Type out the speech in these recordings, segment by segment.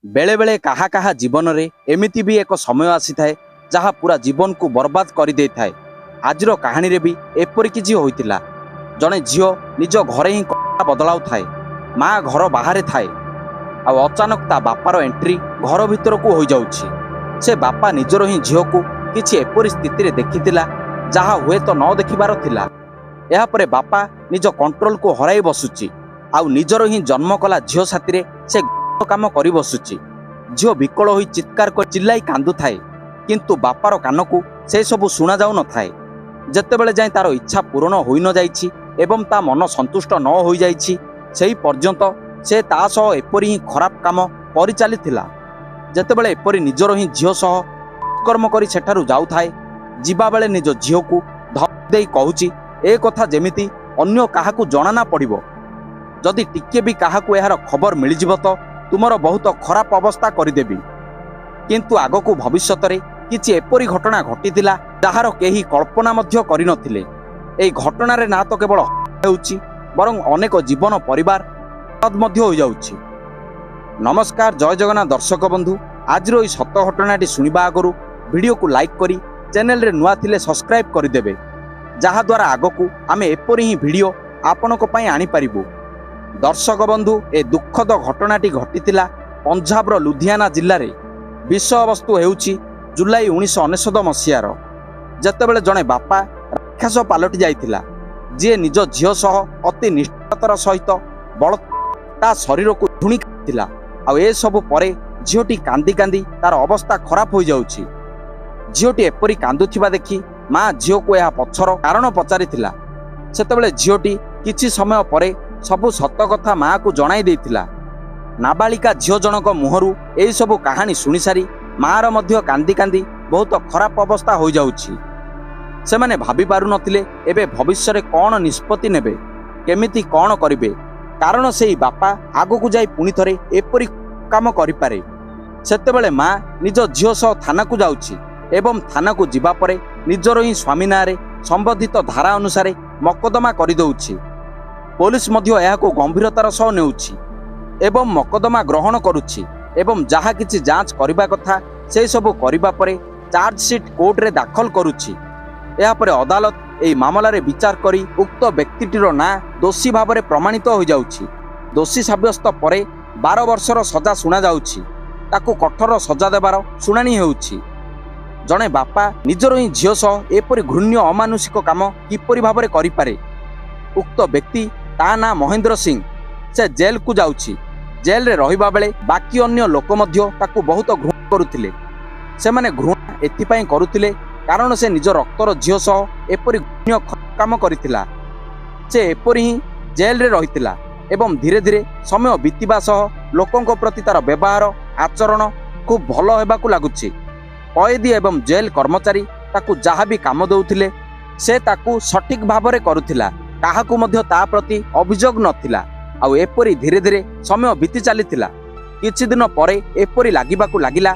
बेले बेले काहा काहा जीवन रे एमिति भी एक समय आसी थाए जहा पूरा जीवन को बर्बाद कर दे थाए। आजिर कहानी रे भी एपरि किछि होइतिला। जणे झियो निज घरे ही कथा बदलाउ थाए, माँ घर बाहर थाए आ अचानक ता बापार एंट्री घर भितर को हो जाउछि। से बापा निजर ही झियो को किछि एपरि स्थिति रे देखितिला जहा हुए तो न देखिबार थिला। एहा परे बापा निज कंट्रोल को हराई बसुछि आ निजर ही जन्म कला झियो साथी रे से काम करी बसुछि। झियो विकल होई चित्कार कर चिल्लाई कांदु थाए, किंतु बापार कान को से सब सुना जाउ न थाए। जेतेबेले जाय तार इच्छा पूर्ण होई न जाइछि एवं ता मन संतुष्ट न होई जाइछि, सेही पर्यंत से ता सह एपरि ही खराब काम करि चलीथिला। जेतेबेले एपरि निजर ही झियो सह कर्म करी सेठारु जाउ थाए, जिबा बेले निज झियो को धक देई कहूछि ए कथा जेमिति अन्य काहाकू जणा ना पड़िबो। जदि टिके भी काहाकू एहार खबर मिल जिवो तो तुमर बहुत खराब अवस्था करदेवी। किंतु आगकू भविष्यत रे किछि एपरि घटना घटितिला जहार केही कल्पना मध्य करि नथिले। एई घटना रे ना तो केवल हेउछि बरं अनेक जीवन परिवार मध्य हो जाउछि। नमस्कार, जय जगन्नाथ दर्शक बंधु। आजिर एई सत्य घटनाटी सुनिबा आगरु वीडियो को लाइक करी चैनल रे नुआ थिले सब्सक्राइब करदेबे, जहा द्वारा आगकू आमे एपरि ही वीडियो आपनको पई आनी परिबु। दर्शक बंधु, ए दुखद घटनाटी घटितिला पंजाबर लुधियाना जिल्ला रे। विषय वस्तु हेउछि जुलाई 1999 मसीहार, जेतेबेले जणे बापा राक्षस पालटि जाइतिला, जे निज झियो सह अति निष्ठतार सहित बल ता शरीर को धुणी खाइतिला। आ ए सब परे झियोटी कांदी कांदी तार अवस्था खराब हो जाउछि। झियोटी एपरि कांदुथिबा देखि माँ झियो को यह पछर कारण पचारिथिला। सेतेबेले झियोटी किछि समय परे सबु सत कथा माँ को जणाई देइथिला। नाबालिका झियो जनक मुहरु एई सबु कहानी सुनी सारी माँर मध्य कांदी कांदी बहुत खराब अवस्था हो जाउछि। सेमाने भाबी पारु नथिले एबे भविष्य रे कोन निष्पत्ति नेबे, केमिति कोन करिवे, कारण सेई बापा आगो जाई पुनी थरे एपरि काम करि पारे। सेतेबेले माँ निज झियो सह थाना को जाउछि एवं थाना को जिबा परे निजर ही स्वामी नारे संबंधित धारा अनुसार मकदमा करि दउछि। पुलिस मध्य एहाको गंभीरतार सह नेउछि एवं मकदमा ग्रहण करुछि एवं जहा किछि जांच करिबा कथा से सब करिबा परे चार्जशीट कोर्ट रे दाखल करुछि। एहा परे अदालत एई मामला रे विचार करी उक्त व्यक्तिटीर ना दोषी भाव में प्रमाणित हो जाउछि। दोषी साब्यस्त परे 12 वर्षर सजा सुना जाउछि। ताकू कठोर सजा देबार शुणाणी हेउछि। जणे बापा निजर ही झियो सह एपरि घृण्य अमानुषिक काम किपरि भाव में करि पारे। उक्त व्यक्ति ता ना महेंद्र सिंह, से जेल को जाउछि। जेल रे रहिबा बेले बाकी अन्य लोक मध्य ताकू बहुत घृणा करुथिले। से माने घृणा एथिपाई करुथिले कारण से निज रक्तर झियो सह एपरि घृण्य काम करिथिला। से एपरि ही जेल रे रहितिला एवं धीरे धीरे समय बीतिबा सह लोकंक प्रति तार व्यवहार आचरण खूब भलो हेबाकू लागुछि। कैदी एवं जेल कर्मचारी ताकू जहा भी काम दउथिले से ताकू सठिक भाव में करुथिला। काहाकू मध्य ता प्रति अभियोग नथिला। आउ एपरि धीरे धीरे समय बीती चलीथिला। किछि दिन परे एपरि लागिबाकू लागिला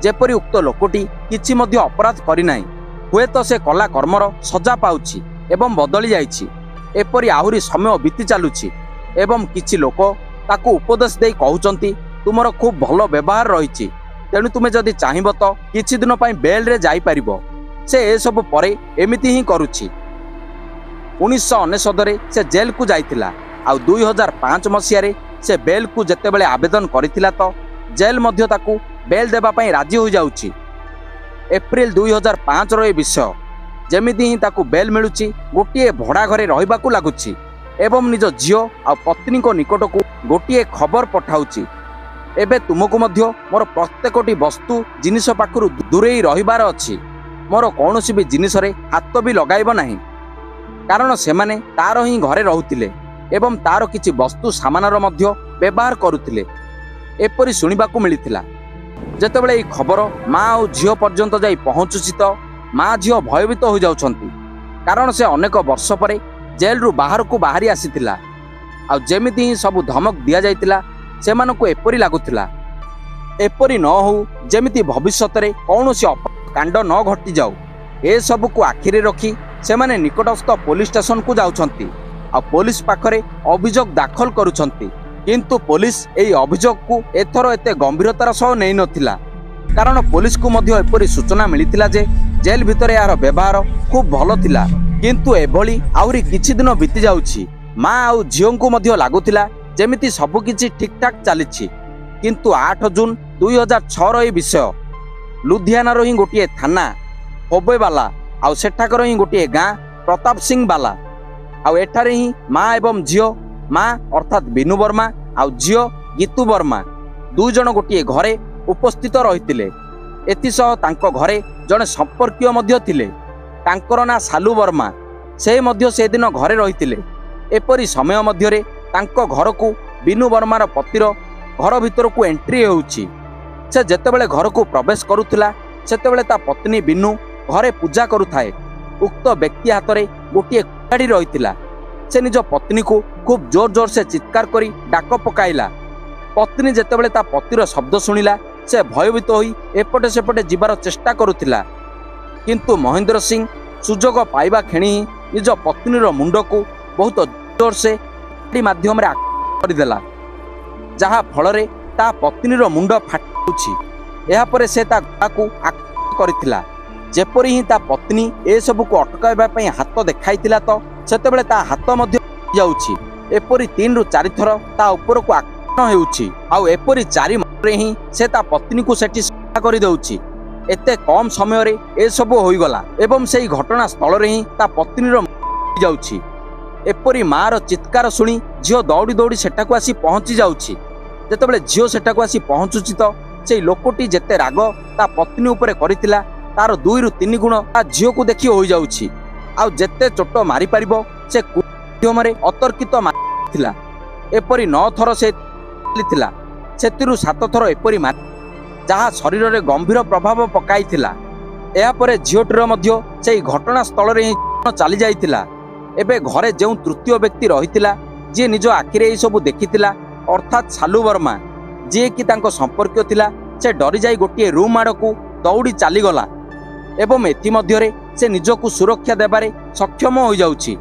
जेपरि उक्त लोकटी किछि मध्य अपराध करि नाही, हुए तो से कला कर्मर सजा पाउछि एवं बदली जाइछि। एपरि आहुरी समय बीती चालुछि एवं किछि लोक ताकू उपदेश देई कहउचंती तुमर खूब भलो व्यवहार रहिछि, तेणु तुमे जदि चाहिबो तो किछि दिन पई बेल रे जाई परिबो। से ए सब परे एमिति ही करुछि। 1999 रे से जेल को जाइतिला। आ 2005 मसीह से बेल को जेतेबेले आवेदन करितिला तो जेल मध्य ताकू बेल देबा पई राजी हो जाउछि। एप्रिल 2005 रो ए विषय जेमिति ही ताकू बेल मिलुछि। गोटिए भड़ा घरे रहिबाकू लागुछि एवं निज झियो आ पत्नी को निकट को गोटिए खबर पठाउछि, एबे तुमको मध्य मोर प्रत्येकटी वस्तु जिनिस पाखरु दूरेई रहिबार अछि। मोर कौनसी भी जिनिस रे हाथ भी लगाइब नाही, कारण सेमाने तार ही घरे रहुतिले एवं तार किछि वस्तु सामानर मध्य व्यवहार करुतिले। एपरि सुनिबाकू मिलिथिला। जेतेबेले एई खबर माँ और झियो पर्यंत जाई पहुँचुछि तो माँ झियो भयभीत हो जाउछंती, कारण से अनेक वर्ष परे जेल रु बाहर को बाहरी आसीथिला। आ जेमिति ही सब धमक दिया जाइतिला सेमानकू एपरि लागुथिला एपरि न हो जेमिति भविष्यत रे कौनसी कांड न घटी जाऊ। ए सब को आखिरे रखी सेमाने निकटस्थ पुलिस स्टेशन को जाउछंती आ पुलिस पाखरे अभियोग दाखल करुछंती। କିନ୍ତୁ ପୋଲିସ ଏହି ଅଭିଯୋଗକୁ ଏଥର ଏତେ ଗମ୍ଭୀରତାର ସହ ନେଇ ନଥିଲା। କାରଣ ପୋଲିସକୁ ମଧ୍ୟ ଏପରି ସୂଚନା ମିଳିଥିଲା ଯେ ଜେଲ ଭିତରେ ଏହାର ବ୍ୟବହାର ଖୁବ୍ ଭଲ ଥିଲା। କିନ୍ତୁ ଏଭଳି ଆହୁରି କିଛି ଦିନ ବିତି ଯାଉଛି। ମା ଆଉ ଝିଅଙ୍କୁ ମଧ୍ୟ ଲାଗୁଥିଲା ଯେମିତି ସବୁକିଛି ଠିକ୍ଠାକ୍ ଚାଲିଛି। କିନ୍ତୁ 8 ଜୁନ୍ 2006ର ଏହି ବିଷୟ ଲୁଧିଆନାର ହିଁ ଗୋଟିଏ ଥାନା ହୋବେବାଲା ଆଉ ସେଠାକାର ହିଁ ଗୋଟିଏ ଗାଁ ପ୍ରତାପ ସିଂ ବାଲା। ଆଉ ଏଠାରେ ହିଁ ମା ଏବଂ ଝିଅ, ମା ଅର୍ଥାତ୍ ବିନୁ ବର୍ମା ଆଉ ଝିଅ ଗୀତୁ ବର୍ମା ଦୁଇ ଜଣ ଗୋଟିଏ ଘରେ ଉପସ୍ଥିତ ରହିଥିଲେ। ଏଥିସହ ତାଙ୍କ ଘରେ ଜଣେ ସମ୍ପର୍କୀୟ ମଧ୍ୟ ଥିଲେ। ତାଙ୍କର ନାଁ ସାଲୁ ବର୍ମା। ସେ ମଧ୍ୟ ସେଦିନ ଘରେ ରହିଥିଲେ। ଏପରି ସମୟ ମଧ୍ୟରେ ତାଙ୍କ ଘରକୁ ବିନୁ ବର୍ମାର ପତିର ଘର ଭିତରକୁ ଏଣ୍ଟ୍ରି ହେଉଛି। ସେ ଯେତେବେଳେ ଘରକୁ ପ୍ରବେଶ କରୁଥିଲା ସେତେବେଳେ ତା ପତ୍ନୀ ବିନୁ ଘରେ ପୂଜା କରୁଥାଏ। ଉକ୍ତ ବ୍ୟକ୍ତି ହାତରେ ଗୋଟିଏ କୁରାଢ଼ୀ ରହିଥିଲା। ସେ ନିଜ ପତ୍ନୀକୁ ଖୁବ୍ ଜୋର ସେ ଚିତ୍କାର କରି ଡାକ ପକାଇଲା। ପତ୍ନୀ ଯେତେବେଳେ ତା ପତିର ଶବ୍ଦ ଶୁଣିଲା ସେ ଭୟଭୀତ ହୋଇ ଏପଟେ ସେପଟେ ଯିବାର ଚେଷ୍ଟା କରୁଥିଲା। କିନ୍ତୁ ମହେନ୍ଦ୍ର ସିଂ ସୁଯୋଗ ପାଇବା କ୍ଷଣି ହିଁ ନିଜ ପତ୍ନୀର ମୁଣ୍ଡକୁ ବହୁତ ଜୋରସେ ମାଧ୍ୟମରେ ଆଘାତ କରିଦେଲା, ଯାହା ଫଳରେ ତା ପତ୍ନୀର ମୁଣ୍ଡ ଫାଟିଯାଉଛି। ଏହାପରେ ସେ ତା ଗଳାକୁ ଆଘାତ କରିଥିଲା। ଯେପରି ହିଁ ତା ପତ୍ନୀ ଏସବୁକୁ ଅଟକାଇବା ପାଇଁ ହାତ ଦେଖାଇଥିଲା ତ ସେତେବେଳେ ତା ହାତ ମଧ୍ୟ ଯାଉଛି। ଏପରି 3 ରୁ 4 ଥର ତା ଉପରକୁ ଆକ୍ରମଣ ହେଉଛି। ଆଉ ଏପରି 4 ମାସରେ ହିଁ ସେ ତା ପତ୍ନୀକୁ ସେଠି ସଫା କରିଦେଉଛି। ଏତେ କମ୍ ସମୟରେ ଏସବୁ ହୋଇଗଲା ଏବଂ ସେହି ଘଟଣା ସ୍ଥଳରେ ହିଁ ତା ପତ୍ନୀର ଯାଉଛି। ଏପରି ମାର ଚିତ୍କାର ଶୁଣି ଝିଅ ଦୌଡ଼ି ଦୌଡ଼ି ସେଠାକୁ ଆସି ପହଞ୍ଚି ଯାଉଛି। ଯେତେବେଳେ ଝିଅ ସେଠାକୁ ଆସି ପହଞ୍ଚୁଛି ତ ସେଇ ଲୋକଟି ଯେତେ ରାଗ ତା ପତ୍ନୀ ଉପରେ କରିଥିଲା ତାର 2 ରୁ 3 ଗୁଣ ତା ଝିଅକୁ ଦେଖି ହୋଇଯାଉଛି। ଆଉ ଯେତେ ଚୋଟ ମାରିପାରିବ ସେ ମାଧ୍ୟମରେ ଅତର୍କିତ ମାରିଥିଲା। ଏପରି 9 ଥର ସେ ଥିଲା, ସେଥିରୁ 7 ଥର ଏପରି ମାରି ଯାହା ଶରୀରରେ ଗମ୍ଭୀର ପ୍ରଭାବ ପକାଇଥିଲା। ଏହାପରେ ଝିଅଟିର ମଧ୍ୟ ସେହି ଘଟଣାସ୍ଥଳରେ ହିଁ ଚାଲି ଯାଇଥିଲା। ଏବେ ଘରେ ଯେଉଁ ତୃତୀୟ ବ୍ୟକ୍ତି ରହିଥିଲା ଯିଏ ନିଜ ଆଖିରେ ଏହିସବୁ ଦେଖିଥିଲା ଅର୍ଥାତ୍ ସାଲୁ ବର୍ମା, ଯିଏକି ତାଙ୍କ ସମ୍ପର୍କୀୟ ଥିଲା, ସେ ଡରିଯାଇ ଗୋଟିଏ ରୁମ୍ ଆଡ଼କୁ ଦୌଡ଼ି ଚାଲିଗଲା ଏବଂ ଏଥିମଧ୍ୟରେ ସେ ନିଜକୁ ସୁରକ୍ଷା ଦେବାରେ ସକ୍ଷମ ହୋଇଯାଉଛି।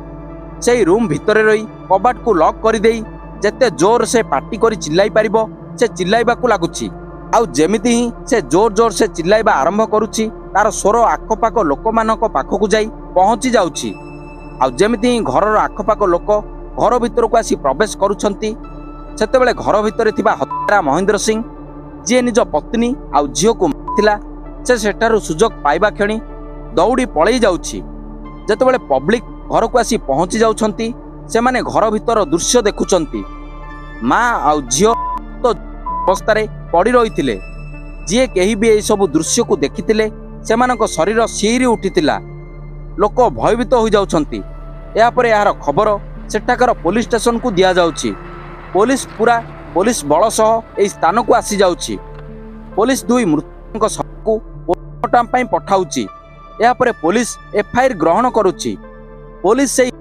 ସେହି ରୁମ୍ ଭିତରେ ରହି କବାଟକୁ ଲକ୍ କରିଦେଇ ଯେତେ ଜୋର ସେ ପାଟି କରି ଚିଲ୍ଲାଇ ପାରିବ ସେ ଚିଲ୍ଲାଇବାକୁ ଲାଗୁଛି। ଆଉ ଯେମିତି ହିଁ ସେ ଜୋର ସେ ଚିଲ୍ଲାଇବା ଆରମ୍ଭ କରୁଛି ତାର ସ୍ୱର ଆଖପାଖ ଲୋକମାନଙ୍କ ପାଖକୁ ଯାଇ ପହଞ୍ଚି ଯାଉଛି। ଆଉ ଯେମିତି ହିଁ ଘରର ଆଖପାଖ ଲୋକ ଘର ଭିତରକୁ ଆସି ପ୍ରବେଶ କରୁଛନ୍ତି ସେତେବେଳେ ଘର ଭିତରେ ଥିବା ହତ୍ୟାରା ମହେନ୍ଦ୍ର ସିଂ, ଯିଏ ନିଜ ପତ୍ନୀ ଆଉ ଝିଅକୁ ମାରିଥିଲା, ସେ ସେଠାରୁ ସୁଯୋଗ ପାଇବା କ୍ଷଣି ଦୌଡ଼ି ପଳେଇ ଯାଉଛି। ଯେତେବେଳେ ପବ୍ଲିକ ଘରକୁ ଆସି ପହଞ୍ଚି ଯାଉଛନ୍ତି ସେମାନେ ଘର ଭିତର ଦୃଶ୍ୟ ଦେଖୁଛନ୍ତି। ମା ଆଉ ଝିଅ ଅବସ୍ଥାରେ ପଡ଼ି ରହିଥିଲେ। ଯିଏ କେହି ବି ଏହିସବୁ ଦୃଶ୍ୟକୁ ଦେଖିଥିଲେ ସେମାନଙ୍କ ଶରୀର ଶିହରି ଉଠିଥିଲା। ଲୋକ ଭୟଭୀତ ହୋଇଯାଉଛନ୍ତି। ଏହାପରେ ଏହାର ଖବର ସେଠାକାର ପୋଲିସ ଷ୍ଟେସନକୁ ଦିଆଯାଉଛି। ପୋଲିସ ବଳ ସହ ଏହି ସ୍ଥାନକୁ ଆସିଯାଉଛି। ପୋଲିସ 2 ମୃତକଙ୍କ ଶବକୁ ପୋଷ୍ଟମର୍ଟମ ପାଇଁ ପଠାଉଛି। ଏହାପରେ ପୋଲିସ ଏଫଆଇଆର ଗ୍ରହଣ କରୁଛି। ପୋଲିସ ସେହି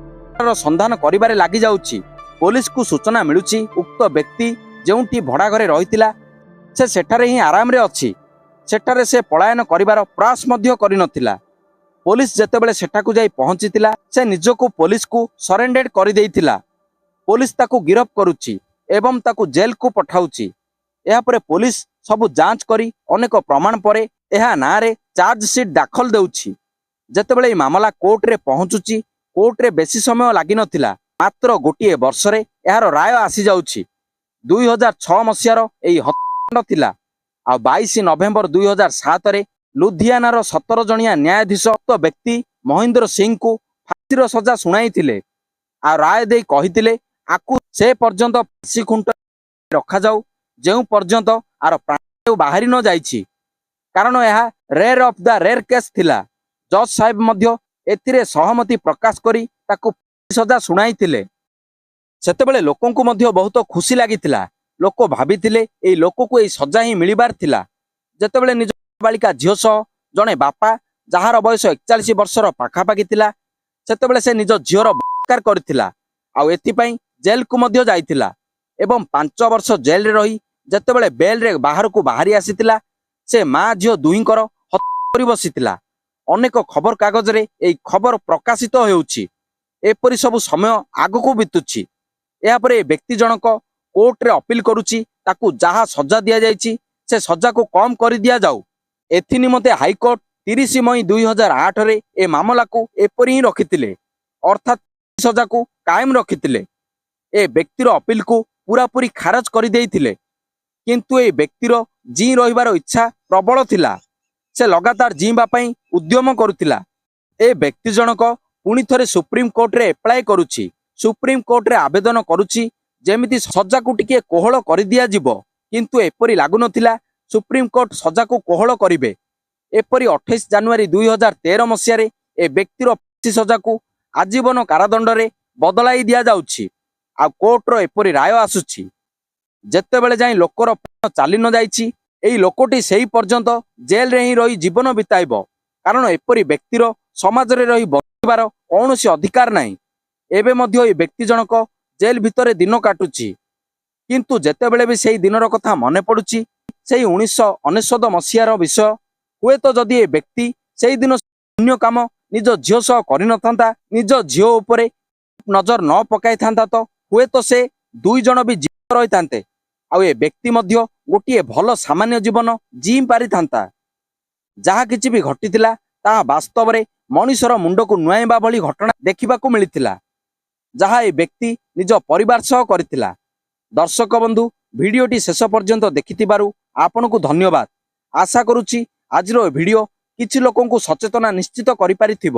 ସନ୍ଧାନ କରିବାରେ ଲାଗିଯାଉଛି। ପୋଲିସକୁ ସୂଚନା ମିଳୁଛି ଉକ୍ତ ବ୍ୟକ୍ତି ଯେଉଁଠି ଭଡ଼ା ଘରେ ରହିଥିଲା ସେ ସେଠାରେ ହିଁ ଆରାମରେ ଅଛି। ସେଠାରେ ସେ ପଳାୟନ କରିବାର ପ୍ରୟାସ ମଧ୍ୟ କରିନଥିଲା। ପୋଲିସ ଯେତେବେଳେ ସେଠାକୁ ଯାଇ ପହଞ୍ଚିଥିଲା ସେ ନିଜକୁ ପୋଲିସକୁ ସରେଣ୍ଡର କରିଦେଇଥିଲା। ପୋଲିସ ତାକୁ ଗିରଫ କରୁଛି ଏବଂ ତାକୁ ଜେଲକୁ ପଠାଉଛି। ଏହାପରେ ପୋଲିସ ସବୁ ଯାଞ୍ଚ କରି ଅନେକ ପ୍ରମାଣ ପରେ ଏହା ନାଁରେ ଚାର୍ଜସିଟ୍ ଦାଖଲ ଦେଉଛି। ଯେତେବେଳେ ଏହି ମାମଲା କୋର୍ଟରେ ପହଞ୍ଚୁଛି କୋର୍ଟରେ ବେଶୀ ସମୟ ଲାଗିନଥିଲା, ମାତ୍ର ଗୋଟିଏ ବର୍ଷରେ ଏହାର ରାୟ ଆସିଯାଉଛି। 2006 ମସିହାର ଏହି ହତ୍ୟାକାଣ୍ଡ ଥିଲା। ଆଉ 22 ନଭେମ୍ବର 2007ରେ ଲୁଧିଆନାର 17 ଜଣିଆ ନ୍ୟାୟାଧୀଶ ବ୍ୟକ୍ତି ମହେନ୍ଦ୍ର ସିଂଙ୍କୁ ଫାଶୀର ସଜା ଶୁଣାଇଥିଲେ। ଆଉ ରାୟ ଦେଇ କହିଥିଲେ ଆକୁ ସେ ପର୍ଯ୍ୟନ୍ତ ଫାଶୀ ଖୁଣ୍ଟ ରଖାଯାଉ ଯେଉଁ ପର୍ଯ୍ୟନ୍ତ ଆର ପ୍ରାଣ ବାହାରି ନ ଯାଇଛି। କାରଣ ଏହା rear of the rear case ଥିଲା। ଜଜ୍ ସାହେବ ମଧ୍ୟ ଏଥିରେ ସହମତି ପ୍ରକାଶ କରି ତାକୁ ଫାଶୀ ସଜା ଶୁଣାଇଥିଲେ। ସେତେବେଳେ ଲୋକଙ୍କୁ ମଧ୍ୟ ବହୁତ ଖୁସି ଲାଗିଥିଲା। ଲୋକ ଭାବିଥିଲେ ଏହି ଲୋକକୁ ଏହି ସଜା ହିଁ ମିଳିବାର ଥିଲା। ଯେତେବେଳେ ନିଜ ବାଳିକା ଝିଅ ସହ ଜଣେ ବାପା ଯାହାର ବୟସ 41 ବର୍ଷର ପାଖାପାଖି ଥିଲା ସେତେବେଳେ ସେ ନିଜ ଝିଅର ବଳାତ୍କାର କରିଥିଲା। ଆଉ ଏଥିପାଇଁ ଜେଲକୁ ମଧ୍ୟ ଯାଇଥିଲା ଏବଂ 5 ବର୍ଷ ଜେଲରେ ରହି ଯେତେବେଳେ ବେଲରେ ବାହାରକୁ ବାହାରି ଆସିଥିଲା ସେ ମା ଝିଅ ଦୁହିଁଙ୍କର ହତ୍ୟା କରି ବସିଥିଲା। ଅନେକ ଖବରକାଗଜରେ ଏହି ଖବର ପ୍ରକାଶିତ ହେଉଛି। ଏପରି ସବୁ ସମୟ ଆଗକୁ ବିତୁଛି। ଏହାପରେ ଏ ବ୍ୟକ୍ତି ଜଣକ କୋର୍ଟରେ ଅପିଲ କରୁଛି ତାକୁ ଯାହା ସଜା ଦିଆଯାଇଛି ସେ ସଜାକୁ କମ୍ କରି ଦିଆଯାଉ। ଏଥିନିମନ୍ତେ ହାଇକୋର୍ଟ 30 ମଇ 2008ରେ ଏ ମାମଲାକୁ ଏପରି ହିଁ ରଖିଥିଲେ, ଅର୍ଥାତ୍ ସଜାକୁ କାଏମ ରଖିଥିଲେ। ଏ ବ୍ୟକ୍ତିର ଅପିଲକୁ ପୁରାପୁରି ଖାରଜ କରିଦେଇଥିଲେ। କିନ୍ତୁ ଏ ବ୍ୟକ୍ତିର ଜିଇଁ ରହିବାର ଇଚ୍ଛା ପ୍ରବଳ ଥିଲା। ସେ ଲଗାତାର ଜିଇବା ପାଇଁ ଉଦ୍ୟମ କରୁଥିଲା। ଏ ବ୍ୟକ୍ତି ଜଣକ ପୁଣି ଥରେ ସୁପ୍ରିମକୋର୍ଟରେ ଆପ୍ଲାଏ କରୁଛି। ସୁପ୍ରିମକୋର୍ଟରେ ଆବେଦନ କରୁଛି ଯେମିତି ସଜାକୁ ଟିକେ କୋହଳ କରିଦିଆଯିବ। କିନ୍ତୁ ଏପରି ଲାଗୁନଥିଲା ସୁପ୍ରିମକୋର୍ଟ ସଜାକୁ କୋହଳ କରିବେ। ଏପରି 28 ଜାନୁଆରୀ 2013 ମସିହାରେ ଏ ବ୍ୟକ୍ତିର ଫାଶୀ ସଜାକୁ ଆଜୀବନ କାରାଦଣ୍ଡରେ ବଦଳାଇ ଦିଆଯାଉଛି। ଆଉ କୋର୍ଟର ଏପରି ରାୟ ଆସୁଛି। ଯେତେବେଳେ ଯାଇ ଲୋକର ପ୍ରାଣ ଚାଲି ନ ଯାଇଛି, ଏହି ଲୋକଟି ସେହି ପର୍ଯ୍ୟନ୍ତ ଜେଲରେ ହିଁ ରହି ଜୀବନ ବିତାଇବ। କାରଣ ଏପରି ବ୍ୟକ୍ତିର ସମାଜରେ ରହି ବଞ୍ଚିବାର କୌଣସି ଅଧିକାର ନାହିଁ। ଏବେ ମଧ୍ୟ ଏ ବ୍ୟକ୍ତି ଜଣକ ଜେଲ ଭିତରେ ଦିନ କାଟୁଛି। କିନ୍ତୁ ଯେତେବେଳେ ବି ସେହି ଦିନର କଥା ମନେ ପଡୁଛି, ସେହି 1999 ମସିହାର ବିଷୟ, ହୁଏତ ଯଦି ଏ ବ୍ୟକ୍ତି ସେହିଦିନ ଅନ୍ୟ କାମ ନିଜ ଝିଅ ସହ କରିନଥାନ୍ତା, ନିଜ ଝିଅ ଉପରେ ନଜର ନ ପକାଇଥାନ୍ତା, ତ ହୁଏତ ସେ 2 ଜଣ ବି ଜୀବିତ ରହିଥାନ୍ତେ। ଆଉ ଏ ବ୍ୟକ୍ତି ମଧ୍ୟ ଗୋଟିଏ ଭଲ ସାମାନ୍ୟ ଜୀବନ ଜିଇଁ ପାରିଥାନ୍ତା। ଯାହା କିଛି ବି ଘଟିଥିଲା ତାହା ବାସ୍ତବରେ ମଣିଷର ମୁଣ୍ଡକୁ ନୁଆଇବା ଭଳି ଘଟଣା ଦେଖିବାକୁ ମିଳିଥିଲା, ଯାହା ଏ ବ୍ୟକ୍ତି ନିଜ ପରିବାର ସହ କରିଥିଲା। ଦର୍ଶକ ବନ୍ଧୁ, ଭିଡ଼ିଓଟି ଶେଷ ପର୍ଯ୍ୟନ୍ତ ଦେଖିଥିବାରୁ ଆପଣଙ୍କୁ ଧନ୍ୟବାଦ। ଆଶା କରୁଛି ଆଜିର ଏ ଭିଡ଼ିଓ କିଛି ଲୋକଙ୍କୁ ସଚେତନା ନିଶ୍ଚିତ କରିପାରିଥିବ।